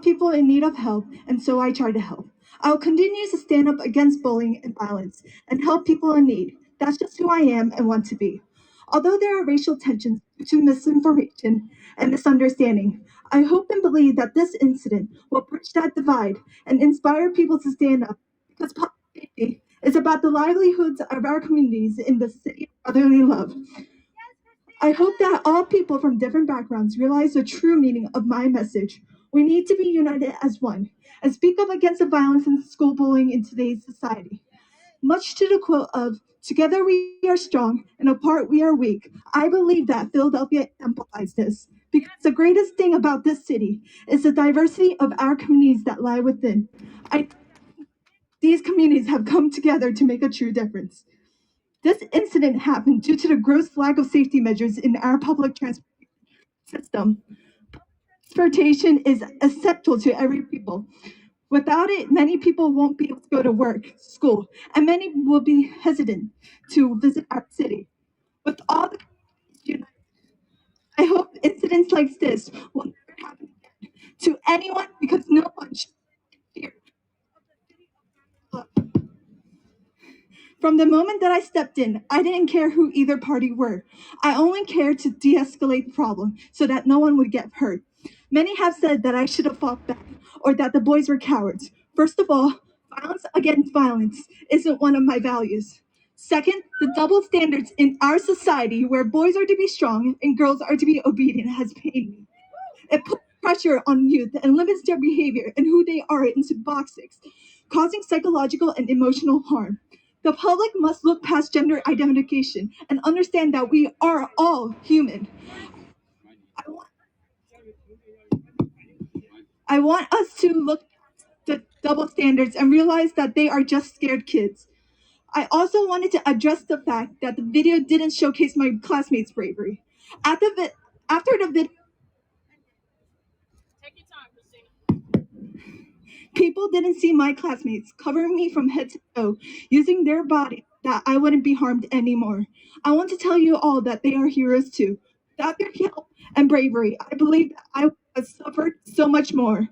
people in need of help, and so I try to help. I will continue to stand up against bullying and violence and help people in need. That's just who I am and want to be. Although there are racial tensions due to misinformation and misunderstanding, I hope and believe that this incident will bridge that divide and inspire people to stand up, because public safety is about the livelihoods of our communities in the city of brotherly love. I hope that all people from different backgrounds realize the true meaning of my message. We need to be united as one and speak up against the violence and school bullying in today's society. Much to the quote of, "Together we are strong, and apart we are weak," I believe that Philadelphia exemplifies this, because the greatest thing about this city is the diversity of our communities that lie within. These communities have come together to make a true difference. This incident happened due to the gross lack of safety measures in our public transportation system. Transportation is essential to every people. Without it, many people won't be able to go to work, school, and many will be hesitant to visit our city. With all the communities, I hope incidents like this will never happen again to anyone, because no one should fear. From the moment that I stepped in, I didn't care who either party were. I only cared to de-escalate the problem so that no one would get hurt. Many have said that I should have fought back, or that the boys were cowards. First of all, violence against violence isn't one of my values. Second, the double standards in our society where boys are to be strong and girls are to be obedient has pained me. It puts pressure on youth and limits their behavior and who they are into boxes, causing psychological and emotional harm. The public must look past gender identification and understand that we are all human. I want us to look at the double standards and realize that they are just scared kids. I also wanted to address the fact that the video didn't showcase my classmates' bravery. After the video, take your time, Christina. People didn't see my classmates covering me from head to toe, using their body, that I wouldn't be harmed anymore. I want to tell you all that they are heroes too. Without their help and bravery, I believe that I would have suffered so much more.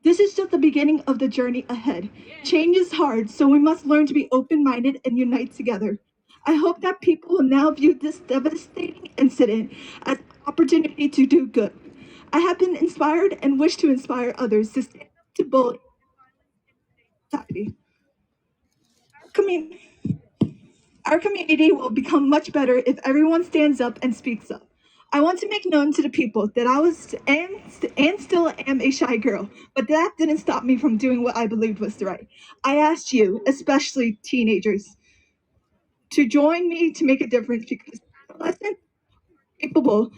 This is just the beginning of the journey ahead. Change is hard, so we must learn to be open-minded and unite together. I hope that people will now view this devastating incident as an opportunity to do good. I have been inspired and wish to inspire others to stand up to bullying in society. Our community will become much better if everyone stands up and speaks up. I want to make known to the people that I was and still am a shy girl, but that didn't stop me from doing what I believed was right. I asked you, especially teenagers, to join me to make a difference, because adolescents are capable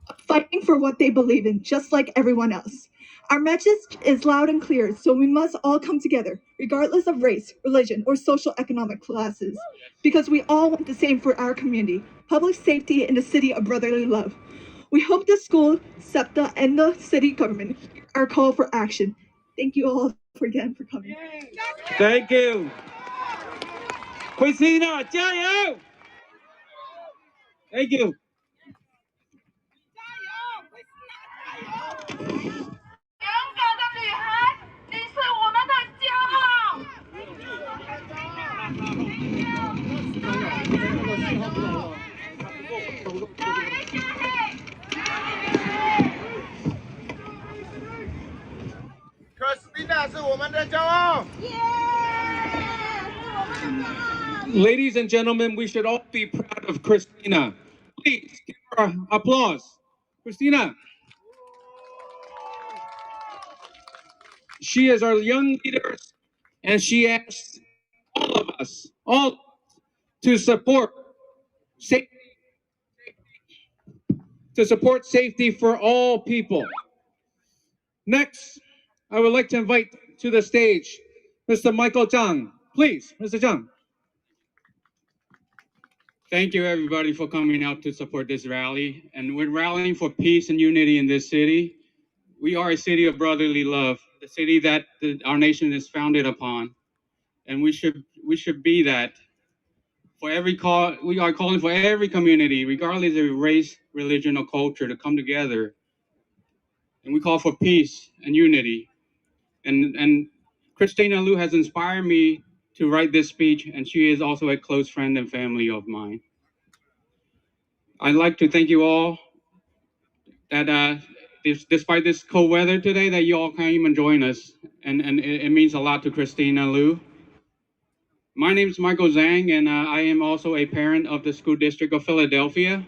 of fighting for what they believe in, just like everyone else. Our message is loud and clear, so we must all come together, regardless of race, religion, or social-economic classes, because we all want the same for our community: public safety in the city of brotherly love. We hope the school, SEPTA, and the city government hear our call for action. Thank you all again for coming. Thank you. Christina, 加油! Thank you. 勇敢的女孩，你是我们的骄傲。Christina 是我们的骄傲。Ladies and gentlemen, we should all be proud of Christina. Please give her applause. Christina. She is our young leader, and she asks all of us, to support safety for all people. Next, I would like to invite to the stage Mr. Michael Zhang. Please, Mr. Zhang. Thank you, everybody, for coming out to support this rally. And we're rallying for peace and unity in this city. We are a city of brotherly love, the city that our nation is founded upon. And we should be that. We are calling for every community, regardless of race, religion, or culture, to come together. And we call for peace and unity. And Christina Lu has inspired me to write this speech, and she is also a close friend and family of mine. I'd like to thank you all that despite this cold weather today, that you all came and join us, and it means a lot to Christina Lu. My name is Michael Zhang, and I am also a parent of the School District of Philadelphia.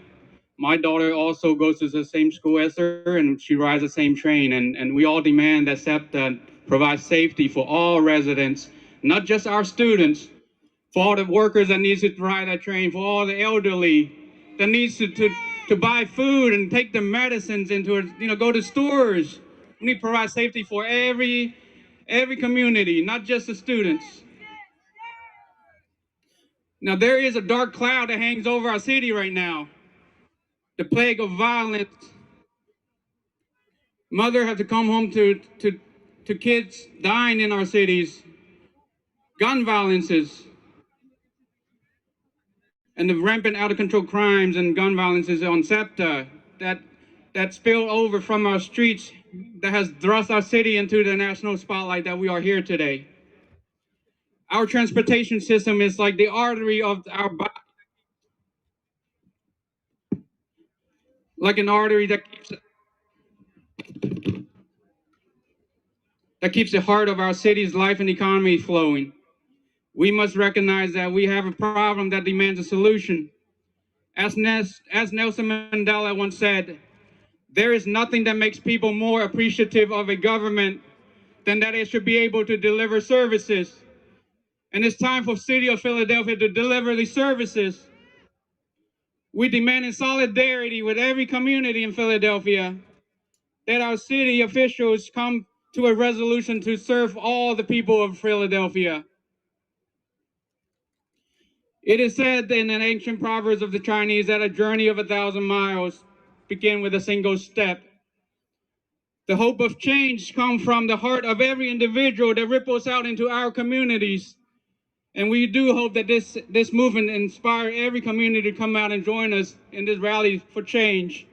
My daughter also goes to the same school as her, and she rides the same train, and we all demand that SEPTA provides safety for all residents, not just our students, for all the workers that need to ride that train, for all the elderly that needs to buy food and take their medicines into, go to stores. We need to provide safety for every community, not just the students. Now, there is a dark cloud that hangs over our city right now. The plague of violence. Mother have to come home to kids dying in our cities. Gun violences. And the rampant out-of-control crimes and gun violences on SEPTA that spill over from our streets, that has thrust our city into the national spotlight that we are here today. Our transportation system is like the artery of our body, like an artery that keeps the heart of our city's life and economy flowing. We must recognize that we have a problem that demands a solution. As Nelson Mandela once said, there is nothing that makes people more appreciative of a government than that it should be able to deliver services. And it's time for the city of Philadelphia to deliver these services. We demand in solidarity with every community in Philadelphia that our city officials come to a resolution to serve all the people of Philadelphia. It is said in an ancient proverbs of the Chinese that a journey of 1,000 miles begins with a single step. The hope of change comes from the heart of every individual that ripples out into our communities. And we do hope that this movement inspires every community to come out and join us in this rally for change.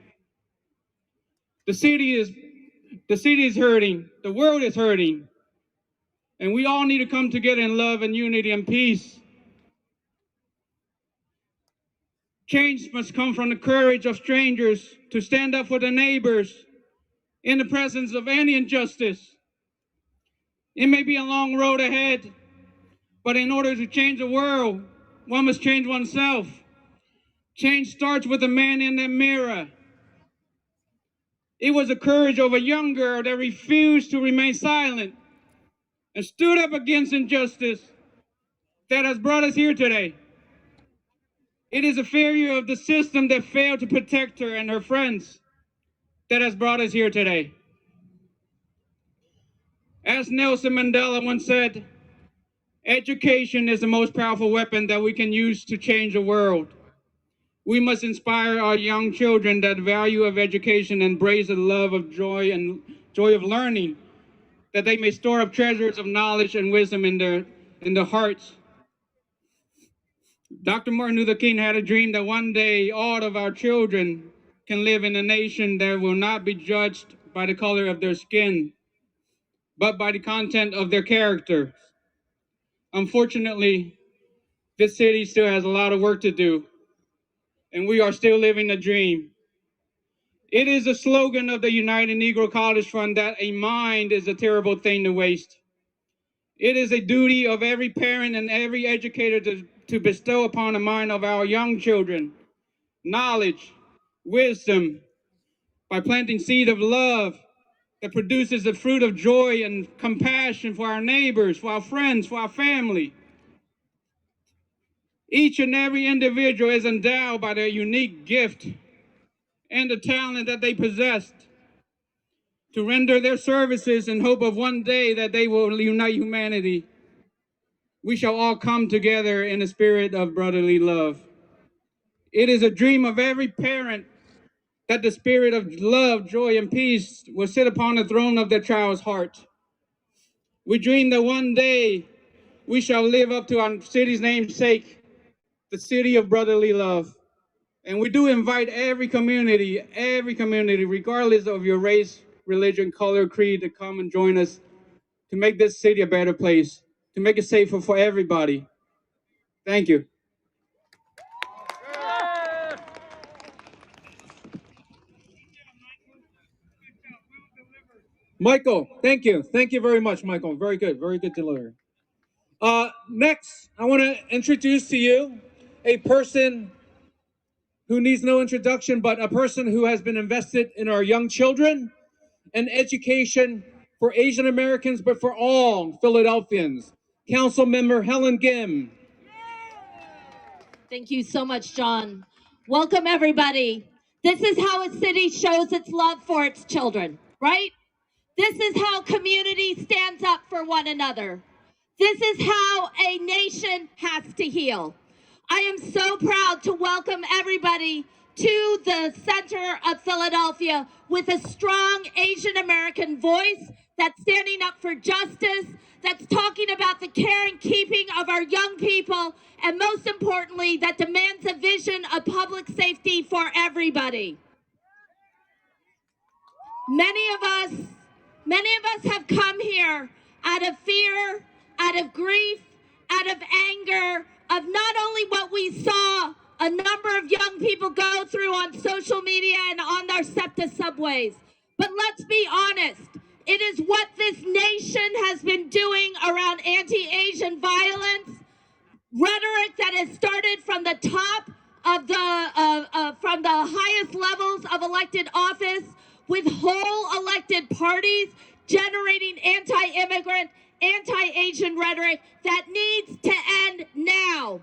The city is hurting, the world is hurting, and we all need to come together in love and unity and peace. Change must come from the courage of strangers to stand up for their neighbors in the presence of any injustice. It may be a long road ahead, but in order to change the world, one must change oneself. Change starts with a man in the mirror. It was the courage of a young girl that refused to remain silent and stood up against injustice that has brought us here today. It is a failure of the system that failed to protect her and her friends that has brought us here today. As Nelson Mandela once said, education is the most powerful weapon that we can use to change the world. We must inspire our young children that the value of education, embrace the love of joy and joy of learning, that they may store up treasures of knowledge and wisdom in their hearts. Dr. Martin Luther King had a dream that one day all of our children can live in a nation that will not be judged by the color of their skin, but by the content of their character. Unfortunately, this city still has a lot of work to do, and we are still living the dream. It is a slogan of the United Negro College Fund that a mind is a terrible thing to waste. It is a duty of every parent and every educator to bestow upon the mind of our young children knowledge, wisdom, by planting seed of love that produces the fruit of joy and compassion for our neighbors, for our friends, for our family. Each and every individual is endowed by their unique gift and the talent that they possess to render their services in hope of one day that they will unite humanity. We shall all come together in a spirit of brotherly love. It is a dream of every parent that the spirit of love, joy, and peace will sit upon the throne of their child's heart. We dream that one day we shall live up to our city's namesake, the city of brotherly love. And we do invite every community, regardless of your race, religion, color, creed, to come and join us to make this city a better place, to make it safer for everybody. Thank you. Michael, thank you. Thank you very much, Michael. Very good delivery. Next, I want to introduce to you a person who needs no introduction, but a person who has been invested in our young children and education for Asian Americans, but for all Philadelphians. Council Member Hellen Gym. Thank you so much, John. Welcome, everybody. This is how a city shows its love for its children, right? This is how community stands up for one another. This is how a nation has to heal. I am so proud to welcome everybody to the center of Philadelphia with a strong Asian American voice that's standing up for justice, that's talking about the care and keeping of our young people, and most importantly, that demands a vision of public safety for everybody. Many of us have come here out of fear, out of grief, out of anger, of not only what we saw a number of young people go through on social media and on our SEPTA subways, but let's be honest, it is what this nation has been doing around anti-Asian violence, rhetoric that has started from the top of from the highest levels of elected office, with whole elected parties generating anti-immigrant, anti-Asian rhetoric that needs to end now.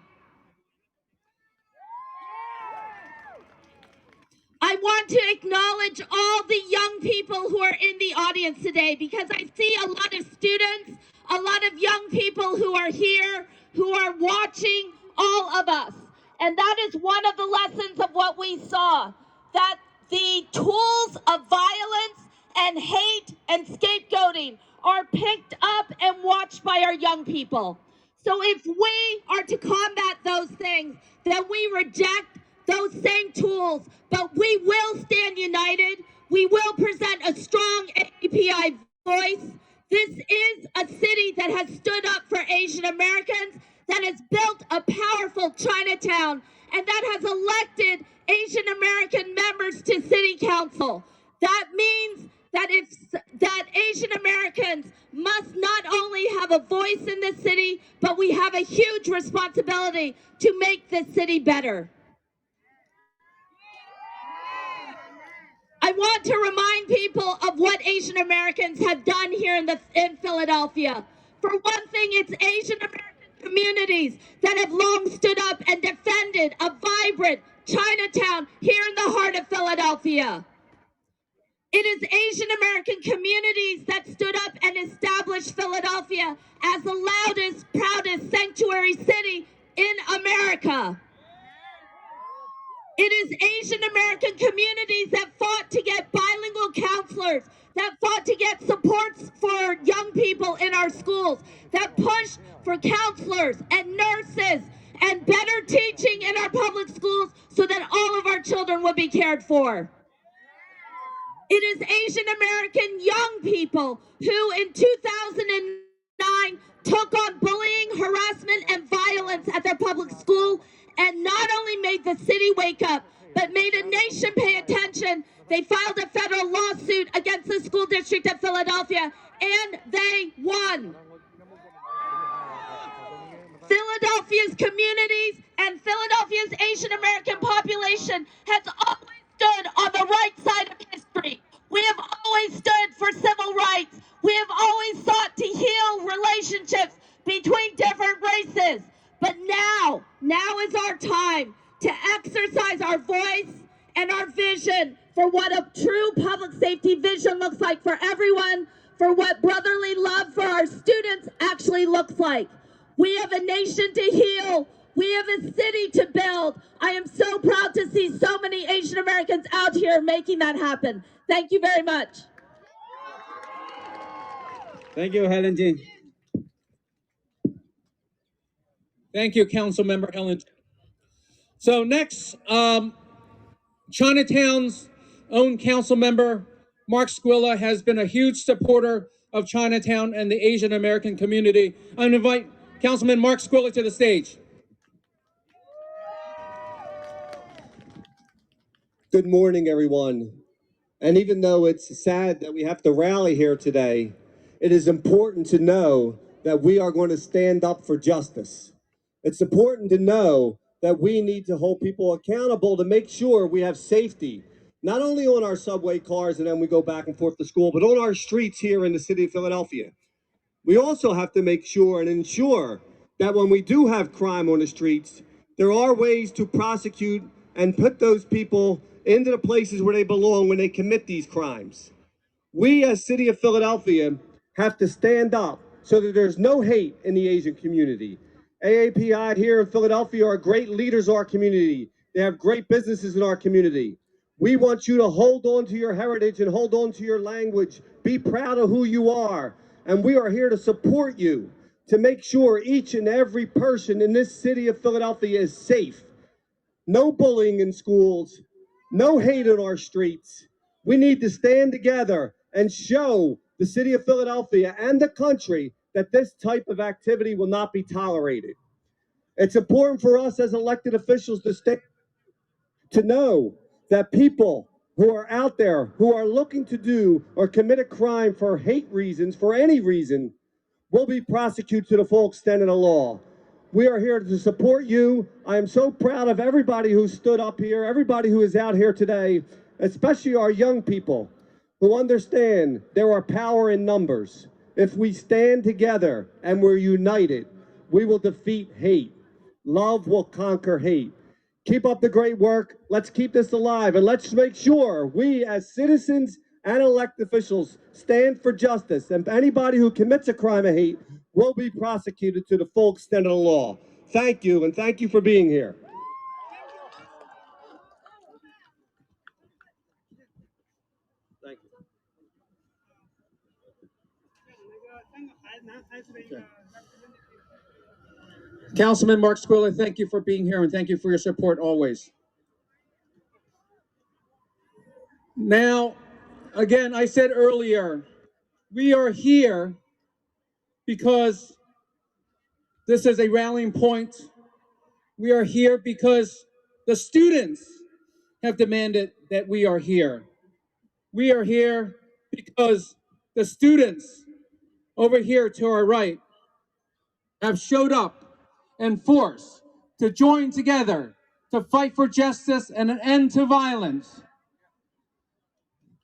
I want to acknowledge all the young people who are in the audience today, because I see a lot of students, a lot of young people who are here, who are watching all of us. And that is one of the lessons of what we saw, that the tools of violence and hate and scapegoating are picked up and watched by our young people. So if we are to combat those things, then we reject those same tools, but we will stand united. We will present a strong API voice. This is a city that has stood up for Asian Americans, that has built a powerful Chinatown, and that has elected Asian American members to city council. That means that Asian Americans must not only have a voice in this city, but we have a huge responsibility to make this city better. I want to remind people of what Asian Americans have done here in Philadelphia. For one thing, it's Asian American communities that have long stood up and defended a vibrant Chinatown here in the heart of Philadelphia. It is Asian American communities that stood up and established Philadelphia as the loudest, proudest sanctuary city in America. It is Asian American communities that fought to get bilingual counselors, that fought to get supports for young people in our schools, that pushed for counselors and nurses and better teaching in our public schools so that all of our children would be cared for. It is Asian American young people who in 2009 took on bullying, harassment, and violence at their public school, and not only made the city wake up, but made a nation pay attention. They filed a federal lawsuit against the school district of Philadelphia, and they won. Philadelphia's communities and Philadelphia's Asian American population has always stood on the right side of history. We have always stood for civil rights. We have always sought to heal relationships between different races. But now is our time to exercise our voice and our vision for what a true public safety vision looks like for everyone, for what brotherly love for our students actually looks like. We have a nation to heal. We have a city to build. I am so proud to see so many Asian Americans out here making that happen. Thank you very much. Thank you, Hellen Gym. Thank you, Councilmember Hellen. So next, Chinatown's own council member, Mark Sqalla, has been a huge supporter of Chinatown and the Asian American community. I'm going to invite Councilman Mark Sqalla to the stage. Good morning, everyone. And even though it's sad that we have to rally here today, it is important to know that we are going to stand up for justice. It's important to know that we need to hold people accountable to make sure we have safety, not only on our subway cars and then we go back and forth to school, but on our streets here in the city of Philadelphia. We also have to make sure and ensure that when we do have crime on the streets, there are ways to prosecute and put those people into the places where they belong when they commit these crimes. We as City of Philadelphia have to stand up so that there's no hate in the Asian community. AAPI here in Philadelphia are great leaders of our community. They have great businesses in our community. We want you to hold on to your heritage and hold on to your language. Be proud of who you are. And we are here to support you to make sure each and every person in this city of Philadelphia is safe. No bullying in schools, no hate on our streets. We need to stand together and show the city of Philadelphia and the country that this type of activity will not be tolerated. It's important for us as elected officials to know that people who are out there who are looking to do or commit a crime for hate reasons, for any reason, will be prosecuted to the full extent of the law. We are here to support you. I am so proud of everybody who stood up here, everybody who is out here today, especially our young people who understand there are power in numbers. If we stand together and we're united, we will defeat hate. Love will conquer hate. Keep up the great work. Let's keep this alive, and let's make sure we as citizens and elected officials stand for justice, and anybody who commits a crime of hate will be prosecuted to the full extent of the law. Thank you, and thank you for being here. Thank you. Councilman Mark Sqalla, thank you for being here and thank you for your support always. Now, again, I said earlier, we are here because this is a rallying point. We are here because the students have demanded that we are here. We are here because the students over here to our right have showed up in force to join together to fight for justice and an end to violence.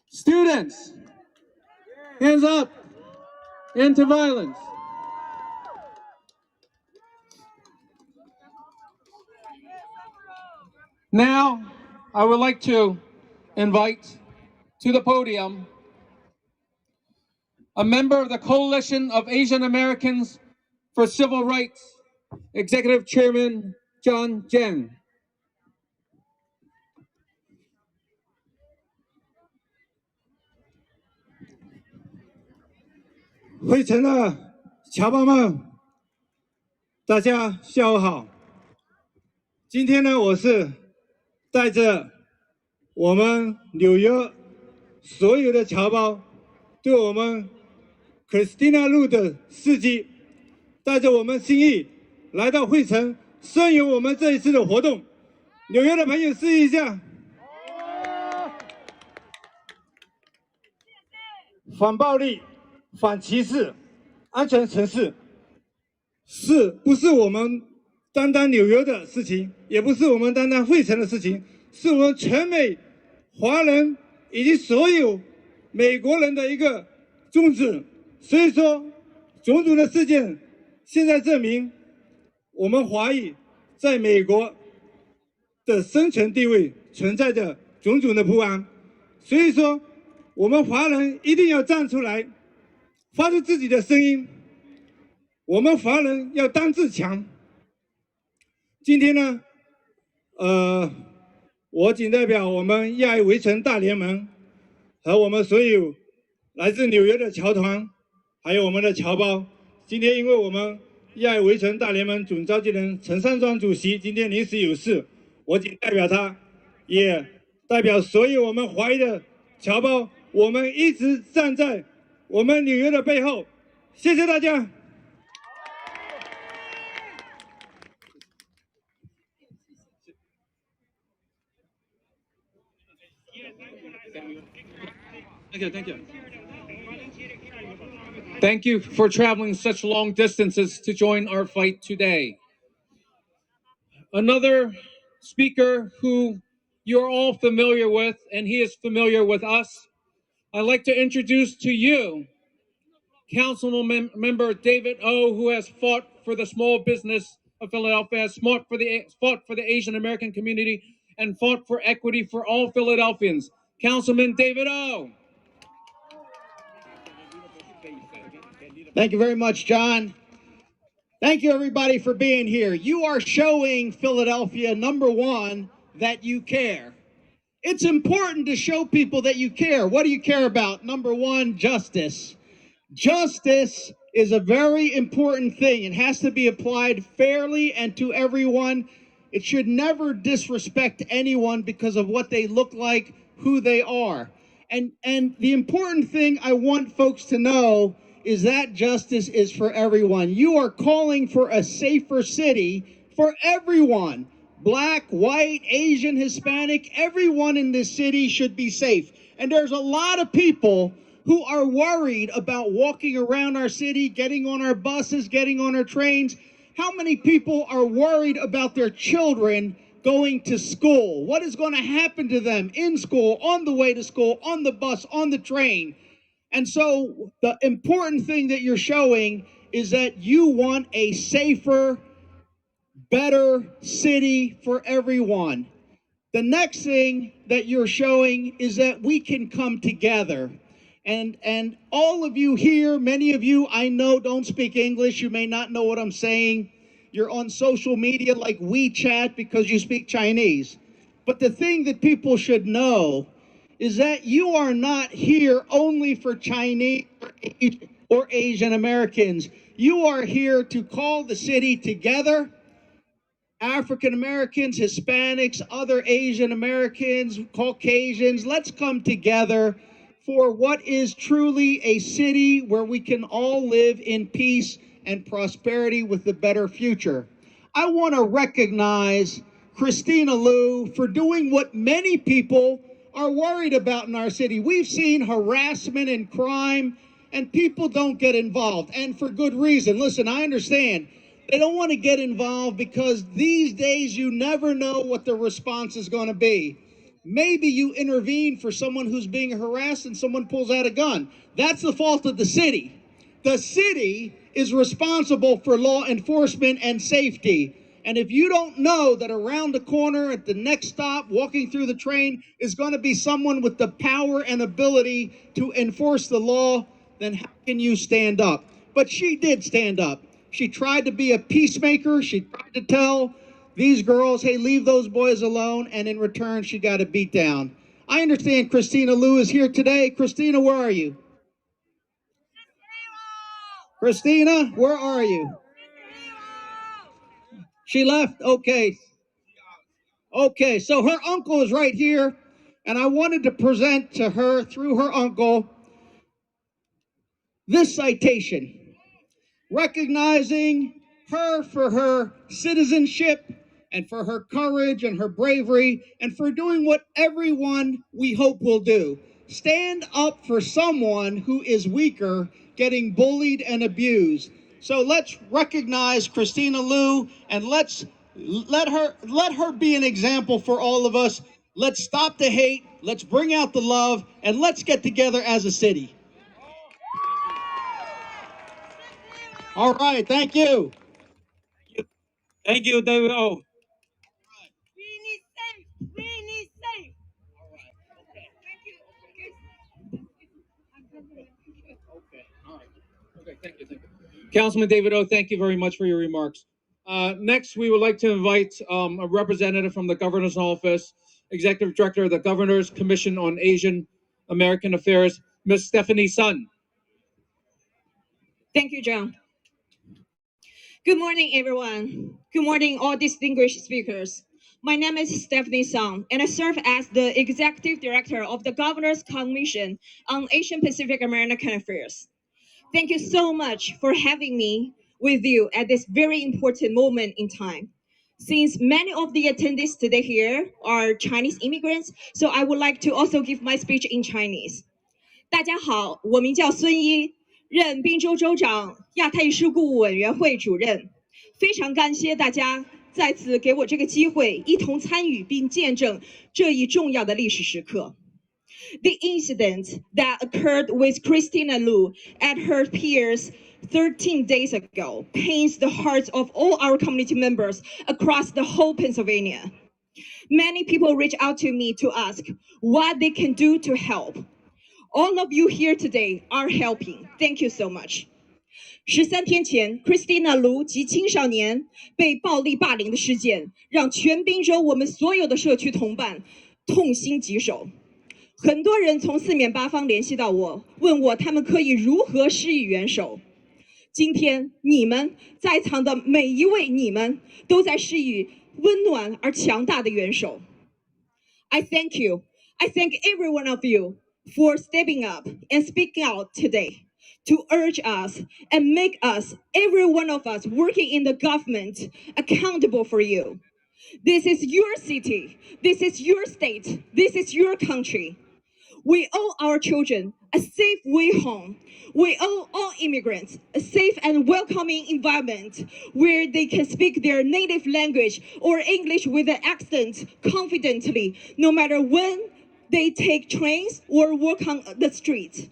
Students, hands up, end to violence. Now, I would like to invite to the podium a member of the Coalition of Asian Americans for Civil Rights, Executive Chairman John Chen. 会城的侨胞们，大家下午好。今天呢，我是带着我们纽约所有的侨胞，对我们 Christina 路的事迹，带着我们心意来到会城，声援我们这一次的活动。纽约的朋友示意一下。反暴力、反歧视、安全城市，不是我们单单纽约的事情，也不是我们单单费城的事情，是我们全美华人以及所有美国人的一个宗旨。所以说，种种的事件现在证明，我们华裔在美国的生存地位存在着种种的不安。所以说，我们华人一定要站出来，发出自己的声音。我们华人要当自强。今天呢，我仅代表我们亚裔维城大联盟和我们所有来自纽约的侨团，还有我们的侨胞。今天因为我们亚裔维城大联盟总召集人陈山庄主席今天临时有事，我仅代表他，也代表所有我们华裔的侨胞，我们一直站在我们纽约的背后。谢谢大家。Thank you. Thank you for traveling such long distances to join our fight today. Another speaker who you're all familiar with, and he is familiar with us, I'd like to introduce to you Councilman Member David O, who has fought for the small business of Philadelphia, has fought for the Asian American community, and fought for equity for all Philadelphians. Councilman David O. Thank you very much, John. Thank you, everybody, for being here. You are showing Philadelphia, number one, that you care. It's important to show people that you care. What do you care about? Number one, justice. Justice is a very important thing. It has to be applied fairly and to everyone. It should never disrespect anyone because of what they look like, who they are. And the important thing I want folks to know is that justice is for everyone. You are calling for a safer city for everyone. Black, white, Asian, Hispanic, everyone in this city should be safe. And there's a lot of people who are worried about walking around our city, getting on our buses, getting on our trains. How many people are worried about their children going to school? What is going to happen to them in school, on the way to school, on the bus, on the train? And so the important thing that you're showing is that you want a safer, better city for everyone. The next thing that you're showing is that we can come together. And all of you here, many of you I know don't speak English. You may not know what I'm saying. You're on social media like WeChat because you speak Chinese. But the thing that people should know is that you are not here only for Chinese or Asian Americans. You are here to call the city together. African Americans, Hispanics, other Asian Americans, Caucasians, let's come together for what is truly a city where we can all live in peace and prosperity with a better future. I want to recognize Christina Lu for doing what many people are worried about in our city. We've seen harassment and crime, and people don't get involved, and for good reason. Listen, I understand. They don't want to get involved because these days you never know what the response is going to be. Maybe you intervene for someone who's being harassed and someone pulls out a gun. That's the fault of the city. The city is responsible for law enforcement and safety. And if you don't know that around the corner at the next stop, walking through the train, is going to be someone with the power and ability to enforce the law, then how can you stand up? But she did stand up. She tried to be a peacemaker. She tried to tell these girls, hey, leave those boys alone. And in return, she got a beat down. I understand Christina Lu is here today. Christina, where are you? Christina, where are you? She left? Okay. Okay, so her uncle is right here. And I wanted to present to her, through her uncle, this citation, recognizing her for her citizenship and for her courage and her bravery and for doing what everyone we hope will do. Stand up for someone who is weaker, getting bullied and abused. So let's recognize Christina Lu and let's let her be an example for all of us. Let's stop the hate, let's bring out the love, and let's get together as a city. All right, thank you. Thank you, David O. We need safe. We need safe. All right. Okay. Thank you. Councilman David O, thank you very much for your remarks. Next, we would like to invite a representative from the Governor's Office, Executive Director of the Governor's Commission on Asian American Affairs, Ms. Stephanie Sun. Thank you, John. Good morning, everyone. Good morning, all distinguished speakers. My name is Stephanie Song, and I serve as the Executive Director of the Governor's Commission on Asian Pacific American Affairs. Thank you so much for having me with you at this very important moment in time. Since many of the attendees today here are Chinese immigrants, so I would like to also give my speech in Chinese. 大家好，我名叫孙一，任宾州州长亚太裔事务委员会主任。非常感谢大家再次给我这个机会，一同参与并见证这一重要的历史时刻。The incident that occurred with Christina Lu at her peers 13 days ago pains the hearts of all our community members across the whole Pennsylvania. Many people reach out to me to ask what they can do to help. All of you here today are helping. Thank you so much. 13天前 ，Christina Lu 及青少年被暴力霸凌的事件，让全宾州我们所有的社区同伴痛心疾首。很多人从四面八方联系到我，问我他们可以如何施以援手。今天，你们在场的每一位，你们都在施以温暖而强大的援手。I thank you. I thank every one of you for stepping up and speaking out today to urge us and make us, every one of us working in the government, accountable for you. This is your city. This is your state. This is your country. We owe our children a safe way home. We owe all immigrants a safe and welcoming environment where they can speak their native language or English with an accent confidently, no matter when they take trains or walk on the streets.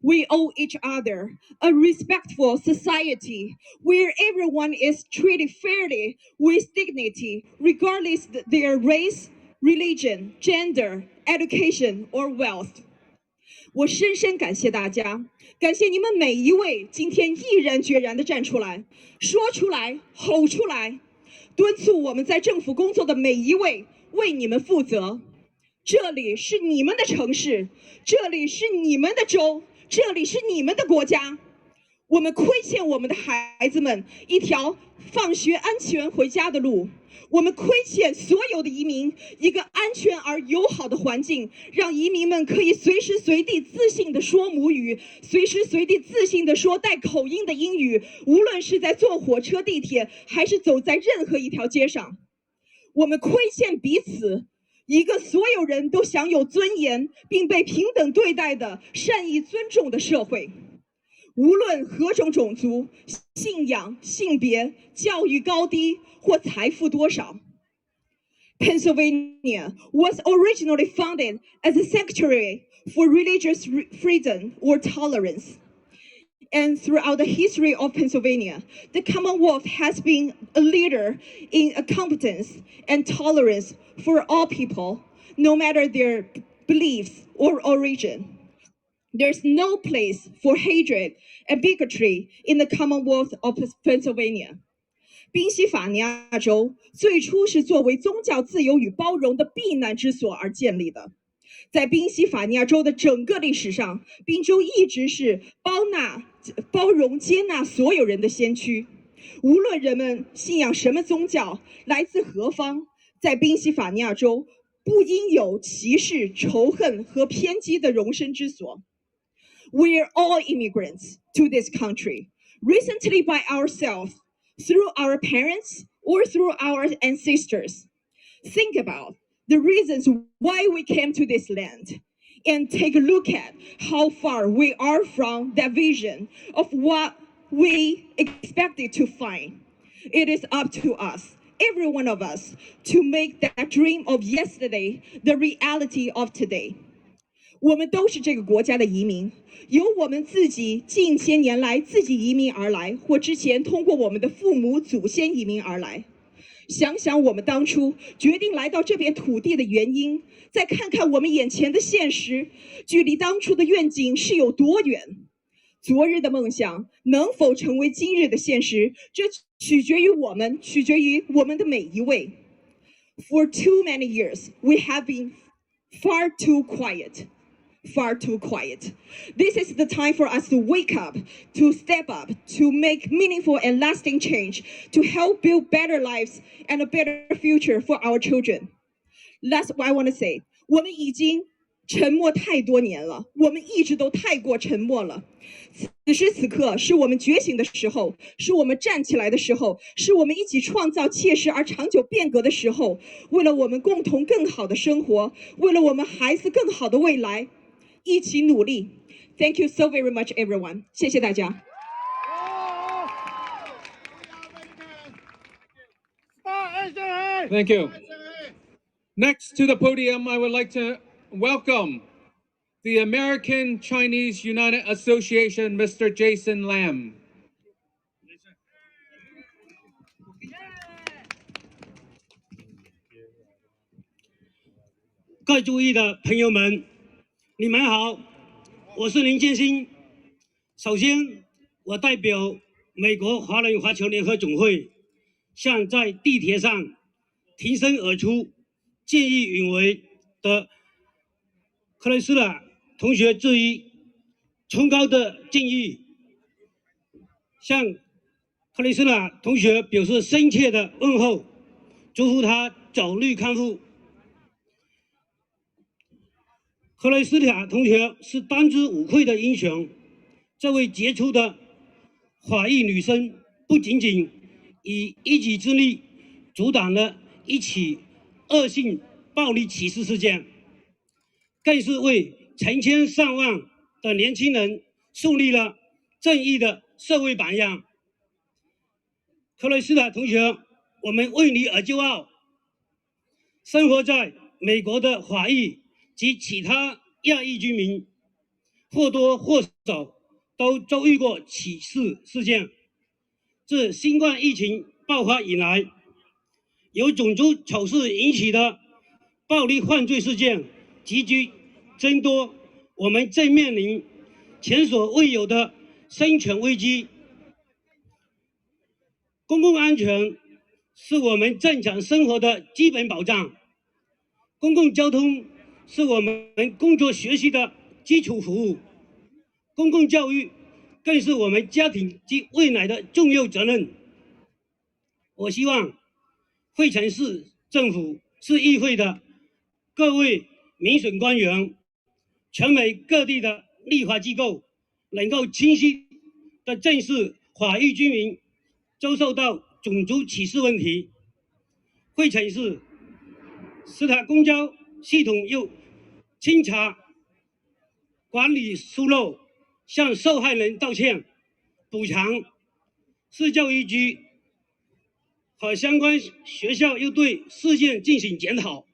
We owe each other a respectful society where everyone is treated fairly with dignity, regardless of their race, religion, gender, education, or wealth. 我深深感谢大家，感谢你们每一位今天毅然决然地站出来，说出来，吼出来，敦促我们在政府工作的每一位为你们负责。这里是你们的城市，这里是你们的州。这里是你们的国家，我们亏欠我们的孩子们一条放学安全回家的路，我们亏欠所有的移民一个安全而友好的环境，让移民们可以随时随地自信地说母语，随时随地自信地说带口音的英语，无论是在坐火车、地铁，还是走在任何一条街上，我们亏欠彼此。一个所有人都享有尊严并被平等对待的善意尊重的社会，无论何种种族、信仰、性别、教育高低或财富多少。Pennsylvania was originally founded as a sanctuary for religious freedom or tolerance. And throughout the history of Pennsylvania, the Commonwealth has been a leader in competence and tolerance for all people, no matter their beliefs or origin. There's no place for hatred and bigotry in the Commonwealth of Pennsylvania. 宾夕法尼亚州最初是作为宗教自由与包容的避难之所而建立的。在宾夕法尼亚州的整个历史上，宾州一直是包容、接纳所有人的先驱。无论人们信仰什么宗教，来自何方，在宾夕法尼亚州不应有歧视、仇恨和偏激的容身之所。We are all immigrants to this country, recently by ourselves, through our parents, or through our ancestors. Think about the reasons why we came to this land, and take a look at how far we are from that vision of what we expected to find. It is up to us, every one of us, to make that dream of yesterday the reality of today. 我们都是这个国家的移民，由我们自己近些年来自己移民而来，或之前通过我们的父母祖先移民而来。想想我们当初决定来到这片土地的原因，再看看我们眼前的现实，距离当初的愿景是有多远。昨日的梦想能否成为今日的现实，这取决于我们，取决于我们的每一位。For too many years, we have been far too quiet, far too quiet. This is the time for us to wake up, to step up, to make meaningful and lasting change, to help build better lives and a better future for our children. That's what I want to say. 我们已经沉默太多年了，我们一直都太过沉默了。此时此刻是我们觉醒的时候，是我们站起来的时候，是我们一起创造切实而长久变革的时候。为了我们共同更好的生活，为了我们孩子更好的未来，一起努力。Thank you so very much, everyone. 谢谢大家。Thank you. Next to the podium, I would like to welcome the American Chinese United Association, Mr. Jason Lam. 各位注意的朋友们，你们好，我是林建新。首先，我代表美国华人华侨联合总会，向在地铁上挺身而出、见义勇为的克雷斯纳同学致以崇高的敬意，向克雷斯纳同学表示深切的问候，祝福他早日康复。克雷斯塔同学是当之无愧的英雄，这位杰出的华裔女生不仅仅以一己之力阻挡了一起恶性暴力歧视事件，更是为成千上万的年轻人树立了正义的社会榜样。克雷斯塔同学，我们为你而骄傲。生活在美国的华裔及其他亚裔居民或多或少都遭遇过歧视事件。自新冠疫情爆发以来，由种族仇视引起的暴力犯罪事件急剧增多，我们正面临前所未有的生存危机。公共安全是我们正常生活的基本保障，公共交通是我们工作学习的基础服务，公共教育更是我们家庭及未来的重要责任。我希望费城市政府市议会的各位民选官员，全美各地的立法机构能够清晰地正视华裔居民遭受到种族歧视问题。费城市斯塔公交系统又清查管理疏漏，向受害人道歉补偿。市教育局和相关学校又对事件进行检讨，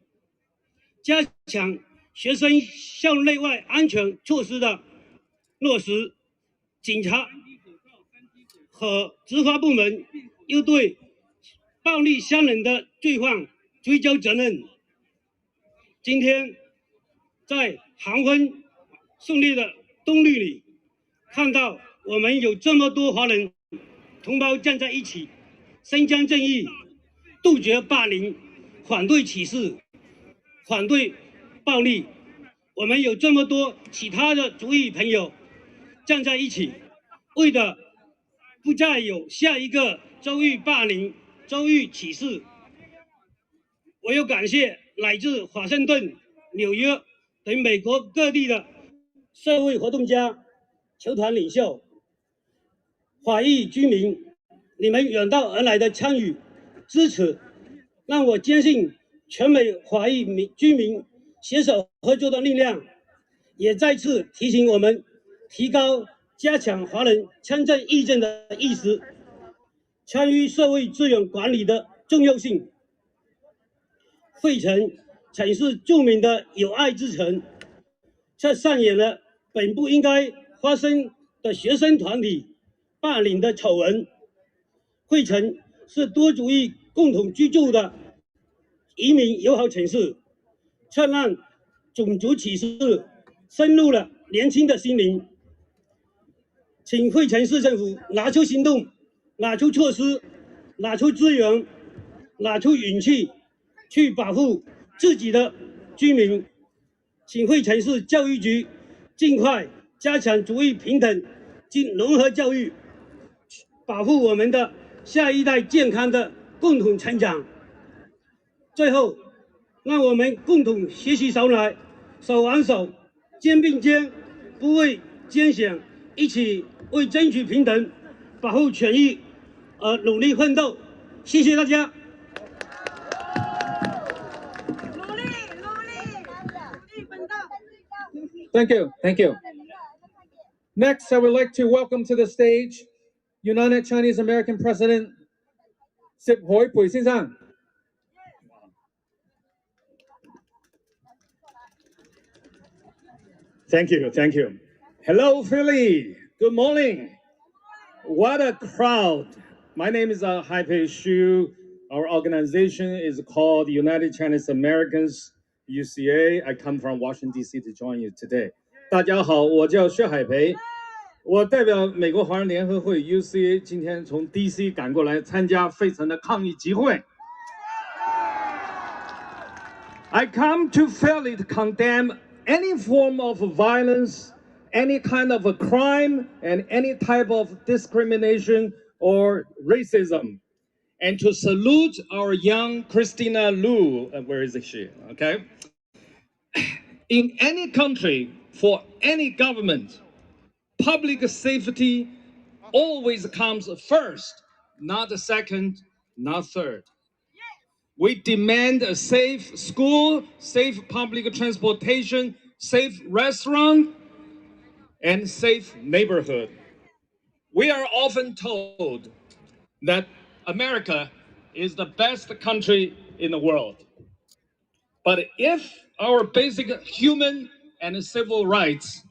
加强学生校内外安全措施的落实。警察和执法部门又对暴力伤人的罪犯追究责任。今天在黄昏胜利的冬日里，看到我们有这么多华人同胞站在一起，伸张正义，杜绝霸凌，反对歧视，反对暴力。我们有这么多其他的族裔朋友站在一起，为的不再有下一个遭遇霸凌、遭遇歧视。我要感谢来自华盛顿、纽约等美国各地的社会活动家、球团领袖、华裔居民，你们远道而来的参与、支持，让我坚信全美华裔居民携手合作的力量，也再次提醒我们提高、加强华人参政议政的意识，参与社会资源管理的重要性。费城曾是著名的友爱之城，却上演了本不应该发生的学生团体霸凌的丑闻。费城是多族裔共同居住的移民友好城市，却让种族歧视深入了年轻的心灵。请费城市政府拿出行动，拿出措施，拿出资源，拿出勇气，去保护自己的居民。请费城市教育局尽快加强族裔平等及融合教育，保护我们的下一代健康的共同成长。最后，让我们共同携起手来，手挽手，肩并肩，不畏艰险，一起为争取平等、保护权益而努力奋斗。谢谢大家。Thank you. Thank you. Next, I would like to welcome to the stage United Chinese American President 薛海培先生。Thank you. Thank you. Hello, Philly. Good morning. What a crowd. My name is Haipei Xu. Our organization is called United Chinese Americans, UCA. I come from Washington, D.C. to join you today. 大家好，我叫薛海培，我代表美国华人联合会 UCA， 今天从 D.C. 赶过来参加费城的抗议集会。I come to Philly to condemn any form of violence, any kind of a crime, and any type of discrimination or racism, and to salute our young Christina Lu. Where is she? Okay. In any country, for any government, public safety always comes first, not second, not third. We demand a safe school, safe public transportation, safe restaurant, and safe neighborhood. We are often told that America is the best country in the world. But if our basic human and civil rights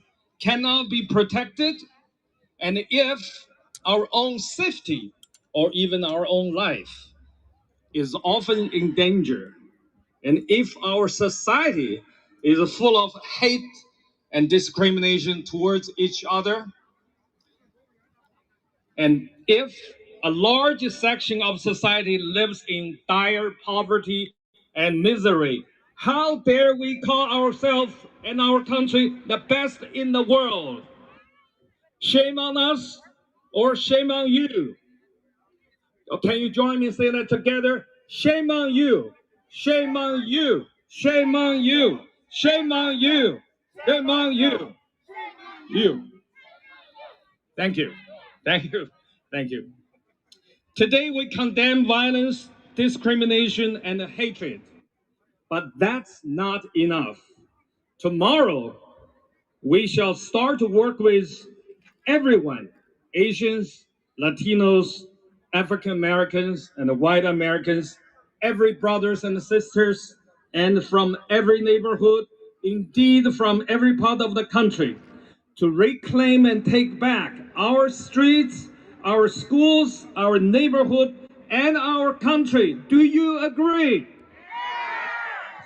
cannot be protected, and if our own safety or even our own life is often in danger, and if our society is full of hate and discrimination towards each other, and if a large section of society lives in dire poverty and misery, how dare we call ourselves and our country the best in the world? Shame on us or shame on you? Can you join me saying that together? Shame on you, shame on you, shame on you, shame on you, shame on you. You. Thank you. Thank you. Thank you. Today we condemn violence, discrimination, and hatred. But that's not enough. Tomorrow, we shall start to work with everyone, Asians, Latinos, African Americans, and white Americans, every brothers and sisters, and from every neighborhood, indeed from every part of the country, to reclaim and take back our streets, our schools, our neighborhood, and our country. Do you agree?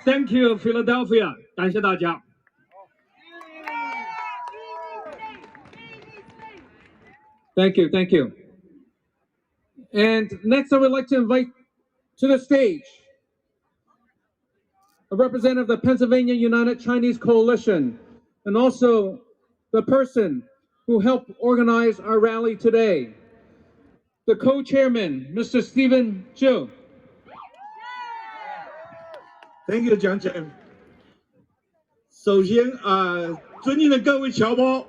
Thank you, Philadelphia. 感谢大家。Thank you, thank you. And next, I would like to invite to the stage a representative of the Pennsylvania United Chinese Coalition, and also the person who helped organize our rally today, the co-chairman, Mr. Stephen Zhu. Thank you, John Chen. 首先尊敬的各位侨胞、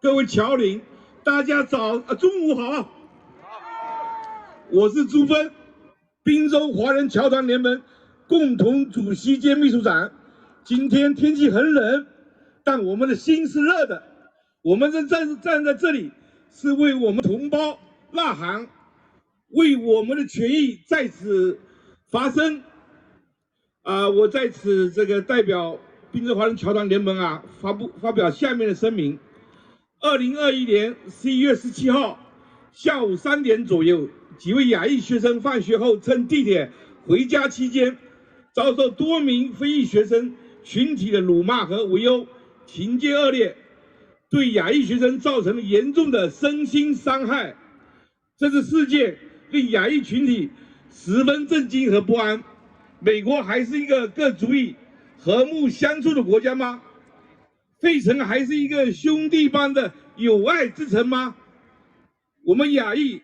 各位侨邻，大家早，中午好。我是朱枫，宾州华人侨团联盟共同主席兼秘书长。今天天气很冷，但我们的心是热的。我们站在这里，是为我们同胞呐喊，为我们的权益在此发声。我在此代表宾州华人侨团联盟发表下面的声明。2021年11月17号下午3点左右，几位亚裔学生放学后乘地铁回家期间，遭受多名非裔学生群体的辱骂和围殴，情节恶劣，对亚裔学生造成了严重的身心伤害。这次事件令亚裔群体十分震惊和不安。美国还是一个各族裔和睦相处的国家吗？费城还是一个兄弟般的友爱之城吗？我们亚裔，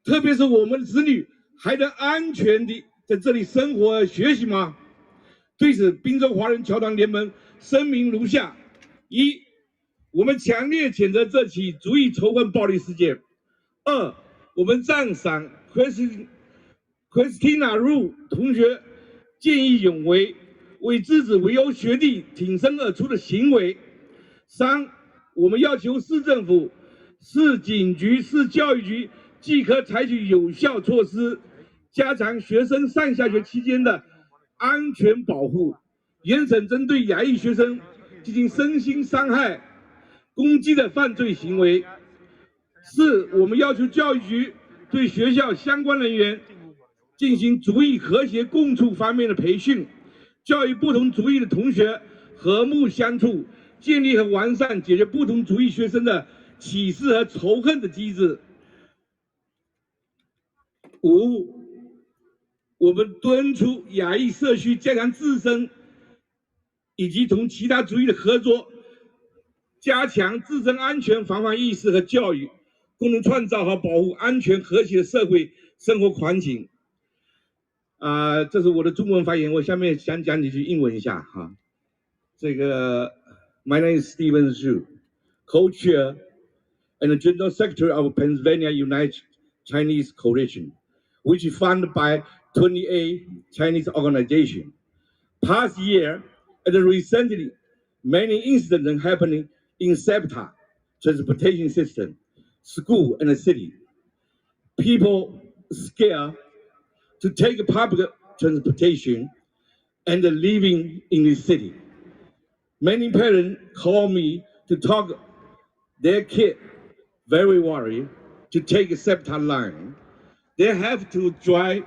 特别是我们的子女，还能安全地在这里生活学习吗？对此，宾州华人侨团联盟声明如下：一，我们强烈谴责这起足以仇恨暴力事件；二，我们赞赏 Christina Lu 同学见义勇为，为制止围殴学弟挺身而出的行为；三，我们要求市政府、市警局、市教育局即刻采取有效措施，加强学生上下学期间的安全保护，严惩针对亚裔学生进行身心伤害、攻击的犯罪行为。四，我们要求教育局对学校相关人员进行族裔和谐共处方面的培训，教育不同族裔的同学和睦相处，建立和完善解决不同族裔学生的歧视和仇恨的机制。五，我们敦促亚裔社区加强自身以及同其他族裔的合作，加强自身安全防范意识和教育，共同创造和保护安全和谐的社会生活环境。这是我的中文发言，我下面想讲几句英文一下哈。这个 My name is Stephen Zhu, co-chair and the General Secretary of Pennsylvania United Chinese Coalition, which is funded by 28 Chinese organizations. Past year and recently, many incidents happening in SEPTA, transportation system, school, and the city. People scared to take public transportation and living in the city. Many parents call me to talk their kid very worried to take a SEPTA line. They have to drive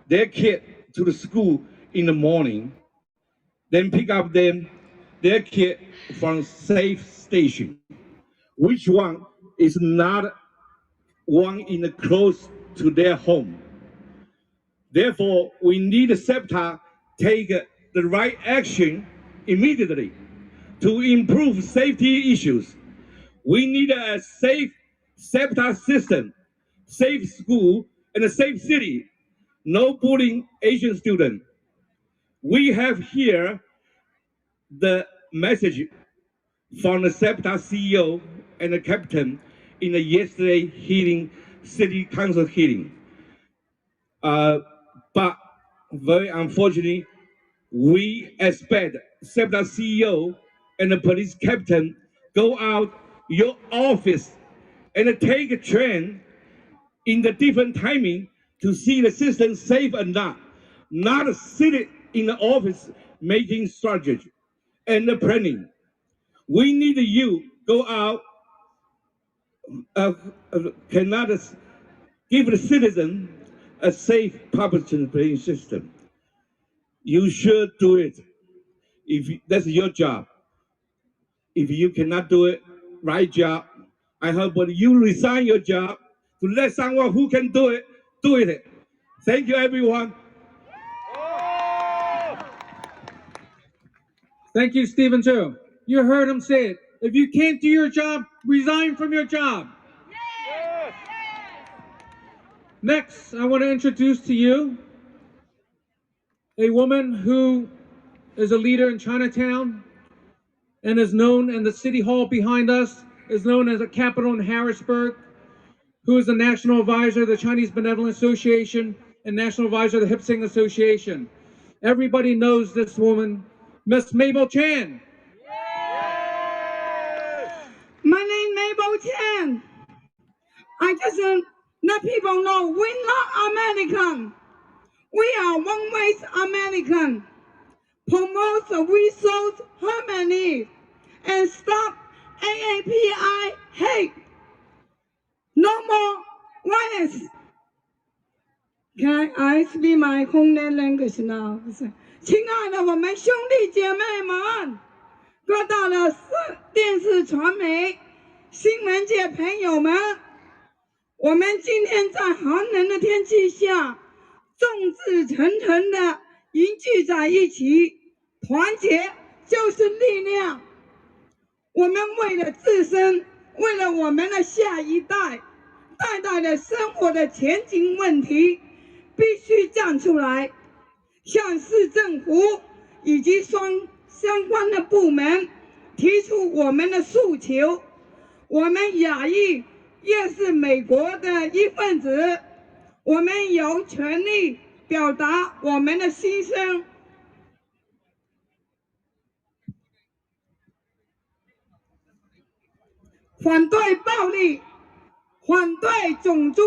their kid to the school in the morning, then pick up their kid from safe station. Which one is not one in the close to their home? Therefore, we need SEPTA take the right action immediately to improve safety issues. We need a safe SEPTA system, safe school, and a safe city. No bullying Asian students. We have here the message from the SEPTA CEO and the captain in the yesterday city council hearing. But very unfortunately, we expect SEPTA CEO and the police captain go out your office and take a train in the different timing to see the system safe or not sit in the office making strategy and planning. We need you go out, cannot give the citizen a safe public transportation system. You should do it if that's your job. If you cannot do it, right job. I hope when you resign your job to let someone who can do it. Thank you, everyone. Thank you, Stephen Zhu. You heard him say it. If you can't do your job, resign from your job. Next, I want to introduce to you a woman who is a leader in Chinatown and is known in the city hall behind us, is known as a Capitol in Harrisburg, who is the national advisor of the Chinese Benevolent Association and national advisor of the Hip Sing Association. Everybody knows this woman, Miss Mabel Chan. My name is Mabel Chan. I just let people know we're not American. We are one-race American. Promote the resource harmony and stop AAPI hate. No more violence. Can I speak my home language now? 亲爱的我们兄弟姐妹们，各大的电视传媒、新闻界朋友们，我们今天在寒冷的天气下，众志成城的凝聚在一起，团结就是力量。我们为了自身，为了我们的下一代，代代的生活的前景问题，必须站出来，向市政府以及相关的部门提出我们的诉求。我们亚裔也是美国的一份子，我们有权利表达我们的心声。反对暴力，反对种族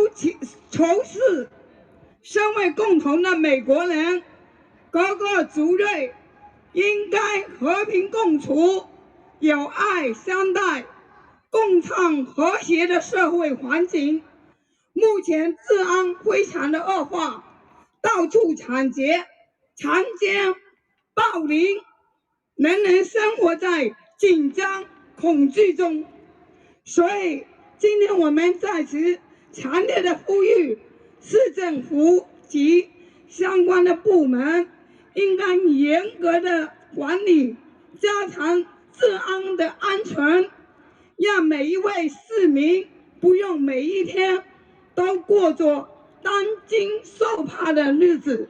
仇视。身为共同的美国人，各个族类应该和平共处，有爱相待，共创和谐的社会环境。目前治安非常的恶化，到处抢劫、强奸、暴凌，人人生活在紧张恐惧中。所以今天我们在此强烈的呼吁市政府及相关的部门应该严格的管理，加强治安的安全，让每一位市民不用每一天都过着担惊受怕的日子。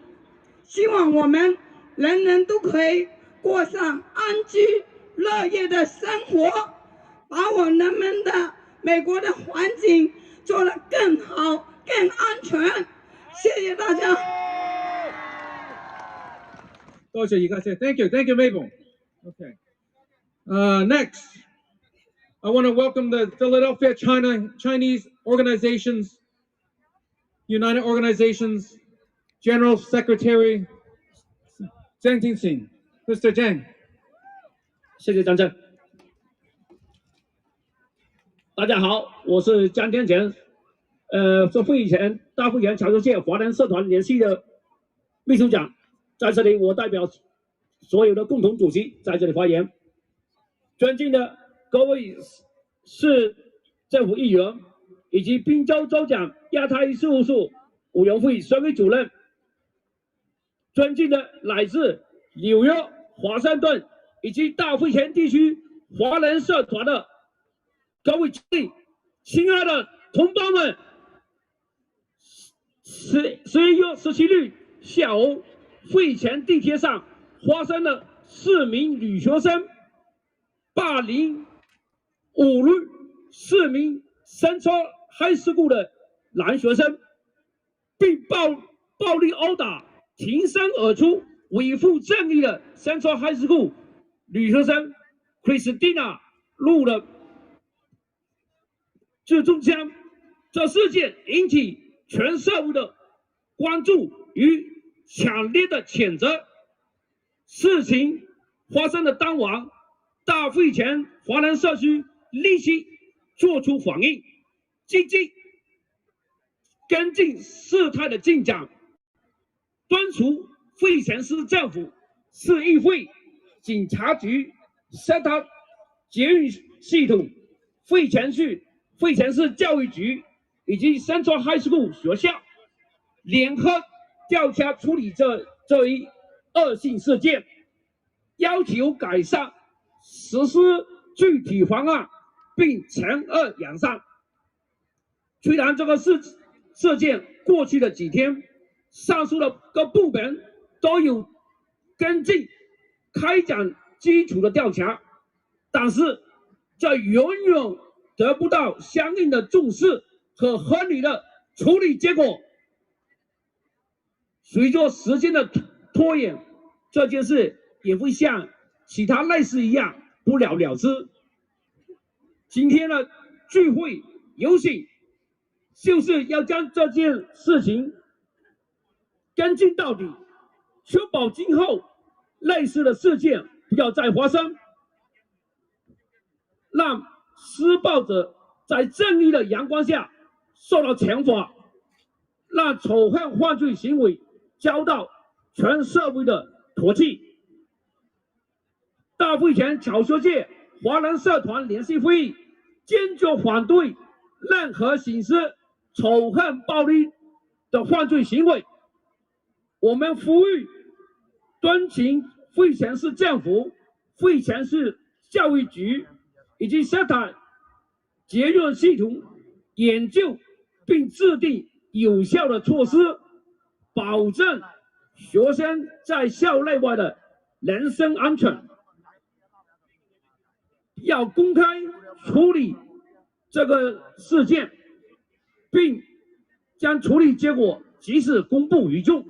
希望我们人人都可以过上安居乐业的生活，把我们的美国的环境做得更好、更安全。谢谢大家。多谢一个谢 ，Thank you, Mabel. Okay. Next, I want to welcome the Philadelphia Chinese Organizations, United Organizations General Secretary Zhang Tinxin, Mr. Zhang. 谢谢张正。大家好，我是张天晨，是大会前侨学界华人社团联系的秘书长。在这里，我代表所有的共同主席在这里发言。尊敬的各位市政府议员，以及宾州州长亚太裔事务委员会选委主任，尊敬的来自纽约、华盛顿以及大会前地区华人社团的各位亲爱的同胞们，11月17日下午，费城地铁上发生了4名女学生霸凌侮辱4名Central High School 的男学生，并暴力殴打挺身而出维护正义的Central High School 女学生 Christina 路的致中枪。这事件引起全社会的关注与强烈的谴责。事情发生的当晚，大会前华人社区立即作出反应，积极跟进事态的进展，敦促费城市政府、市议会、警察局、SEPTA 捷运系统、费城市教育局以及Central High School 学校联合调查处理这一恶性事件，要求改善实施具体方案，并惩恶扬善。虽然这个事件过去的几天，上述的各部门都有跟进开展基础的调查，但是这远远得不到相应的重视和合理的处理结果。随着时间的拖延，这件事也会像其他类似一样不了了之。今天的聚会游行就是要将这件事情跟进到底，确保今后类似的事件不要再发生，让施暴者在正义的阳光下受到惩罚，让仇恨犯罪行为遭到全社会的唾弃。大会前侨学界华人社团联席会议坚决反对任何形式仇恨暴力的犯罪行为。我们呼吁敦请费城市政府、费城市教育局以及 SEPTA 结论系统研究并制定有效的措施，保证学生在校内外的人身安全。要公开处理这个事件，并将处理结果及时公布于众。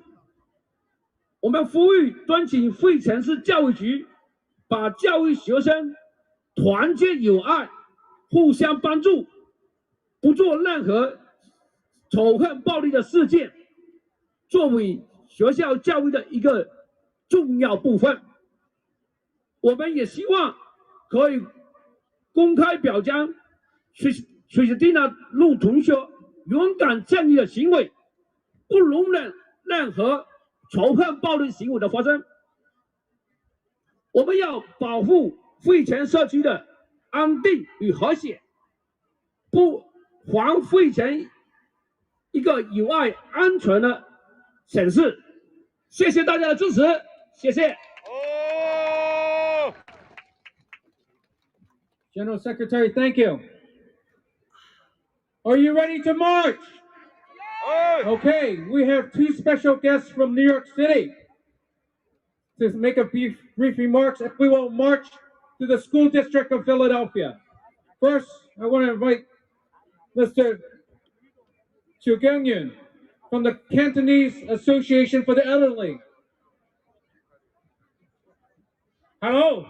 我们呼吁敦请费城市教育局把教育学生团结友爱、互相帮助，不做任何仇恨暴力的事件，作为学校教育的一个重要部分。我们也希望可以公开表彰Christina陆同学勇敢正义的行为，不容忍任何仇恨暴力行为的发生。我们要保护费城社区的安定与和谐，不还费城一个有爱、安全的城市。谢谢大家的支持，谢谢。General Secretary, thank you. Are you ready to march? Okay, we have two special guests from New York City to make a brief remarks, and we will march to the School District of Philadelphia. First, I want to invite Mr. Chu Gyung-yun from the Cantonese Association for the Elderly. Hello.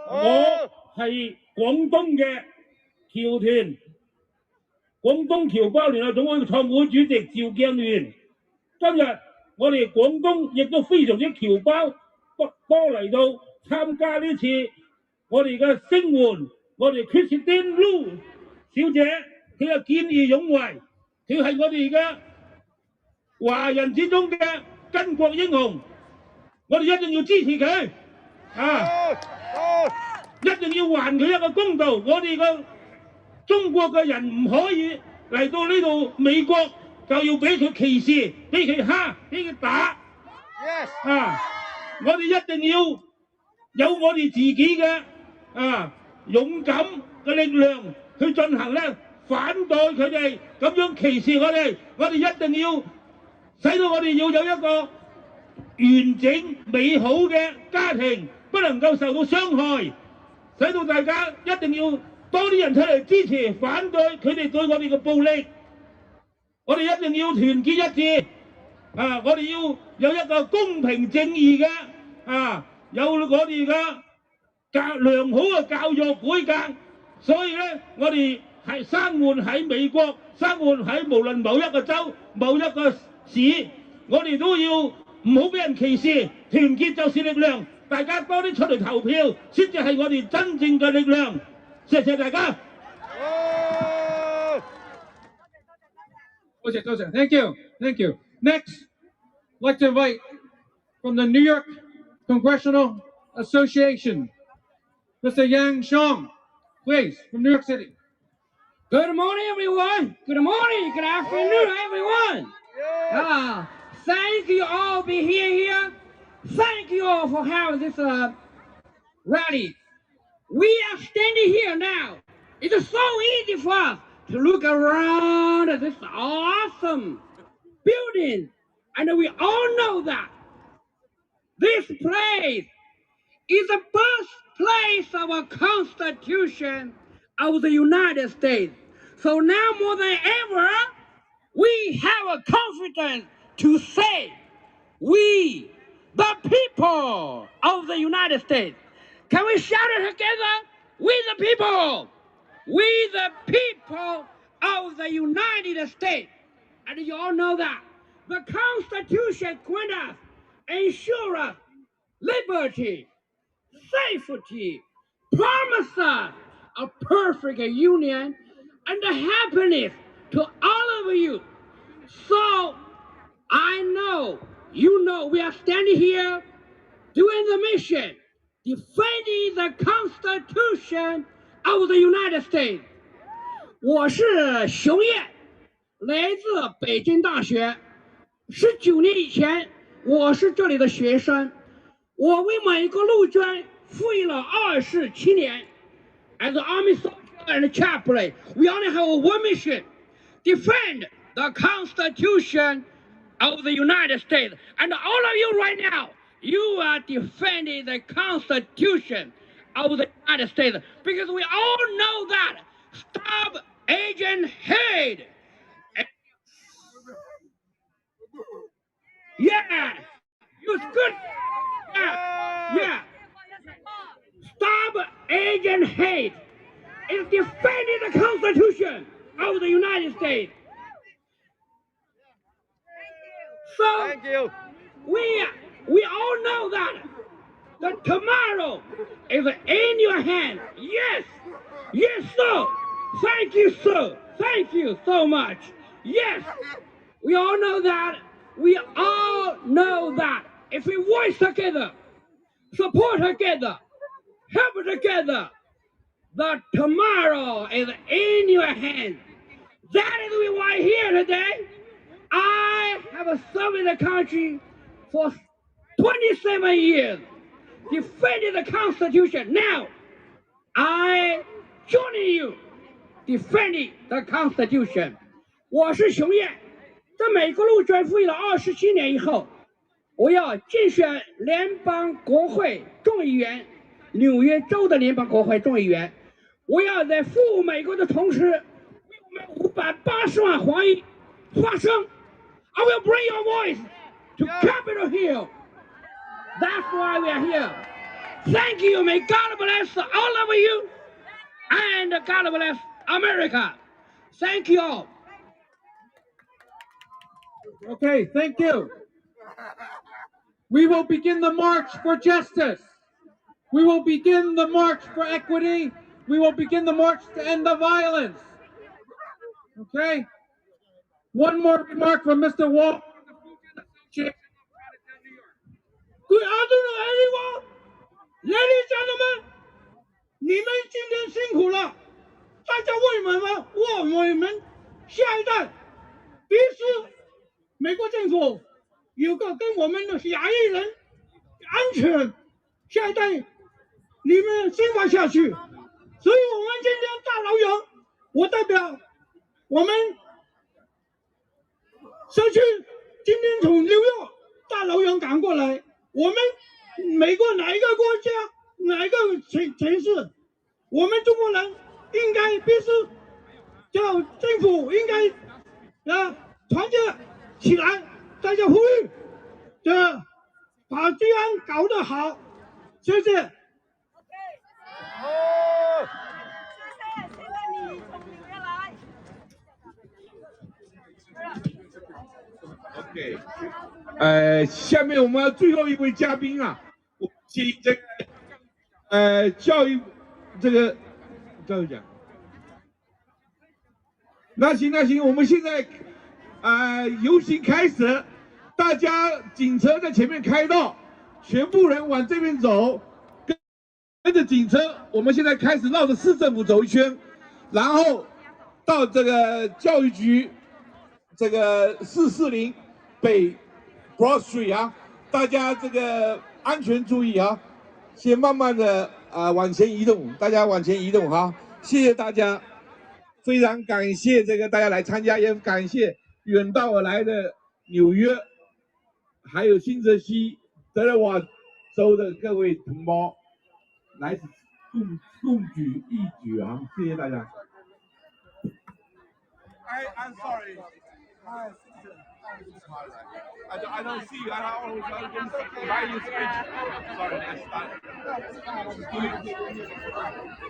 我係廣東嘅僑團，廣東僑胞聯合總會創會主席趙鏡元。今日我哋廣東亦都非常之僑胞多嚟到參加呢次我哋嘅聲援我哋 Christina Lu 小姐，佢嘅見義勇為，佢係我哋嘅華人之中嘅巾幗英雄，我哋一定要支持佢啊！一定要還佢一個公道。我哋嘅中國嘅人唔可以嚟到呢度美國就要俾佢歧視，俾佢蝦，俾佢打。啊！我哋一定要有我哋自己嘅勇敢嘅力量去進行咧反對佢哋咁樣歧視我哋。我哋一定要使到我哋要有一個完整美好嘅家庭，不能夠受到傷害。使到大家一定要多啲人出嚟支持反對佢哋對我哋嘅暴力，我哋一定要團結一致我哋要有一個公平正義嘅有我哋嘅良好嘅教育改革。所以咧，我哋係生活喺美國，生活喺無論某一個州、某一個市，我哋都要唔好俾人歧視，團結就是力量。大家多啲出嚟投票，先至係我哋真正嘅力量。謝謝大家。多謝多謝 ，Thank you, thank you. Next, I'd like to invite from the New York Congressional Association, Mr. Yang Shong, please, from New York City. Good morning, everyone. Good morning. Good afternoon, everyone. Thank you all for being here. Thank you all for having this rally. We are standing here now. It's so easy for us to look around at this awesome building. And we all know that this place is the birthplace of our Constitution of the United States. So now more than ever, we have a confidence to say we, the people of the United States. Can we shout it together? We the people. We the people of the United States. And you all know that the Constitution grants us, ensures us liberty, safety, promises us a perfect union and happiness to all of you. So I know, you know, we are standing here doing the mission, defending the Constitution of the United States. 我是熊燕，来自北京大学。19年以前，我是这里的学生。我为每个陆军服役了27年。as an army soldier and a chaplain, we only have one mission: defend the Constitution of the United States. And all of you right now, you are defending the Constitution of the United States, because we all know that. Stop agent hate. Yeah, it's good. Yeah. Stop agent hate. It's defending the Constitution of the United States. So thank you. We all know that tomorrow is in your hand. Yes, yes, sir. Thank you, sir. Thank you so much. Yes, we all know that. We all know that if we work together, support together, help together, the tomorrow is in your hands. That is why here today. I have served in the country for 27 years, defending the Constitution. Now, I join you, defending the Constitution. 我是熊燕，在美国陆军服役了27年以后，我要竞选联邦国会众议员，纽约州的联邦国会众议员。我要在服务美国的同时，为我们580万华裔发声。I will bring your voice to Capitol Hill. That's why we are here. Thank you. May God bless all of you, and God bless America. Thank you all. Okay, thank you. We will begin the march for justice. We will begin the march for equity. We will begin the march to end the violence. Okay? One more remark from Mr. Wall. Good afternoon, everyone. Ladies and gentlemen, 你们今天辛苦了，大家为我们下一代，必须美国政府有个跟我们的亚裔人安全下一代，你们生活下去。所以我们今天大老远，我代表我们社区今天从纽约大老远赶过来，我们美国哪一个国家哪一个城市，我们中国人应该必须叫政府应该团结起来，大家呼吁把治安搞得好，谢谢。OK， 下面我们最后一位嘉宾啊，我请这个教育奖。那行，我们现在游行开始，大家警车在前面开道，全部人往这边走，跟着警车，我们现在开始绕着市政府走一圈，然后到这个教育局这个440北 Broad Street 啊，大家这个安全注意啊，先慢慢的往前移动，大家往前移动哈，谢谢大家，非常感谢这个大家来参加，也感谢远道而来的纽约，还有新泽西、德勒瓦州的各位同胞，来共举一举啊，谢谢大家。I'm sorry. I don't see you. I always buy you speech. Sorry, next time.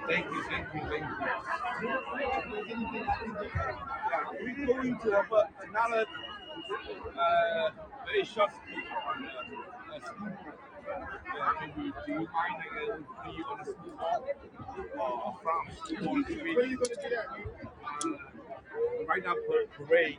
Thank you. We're going to have another very short speech on school. Do you mind be on the school or from school? Where are you going to do that? Right now, parade.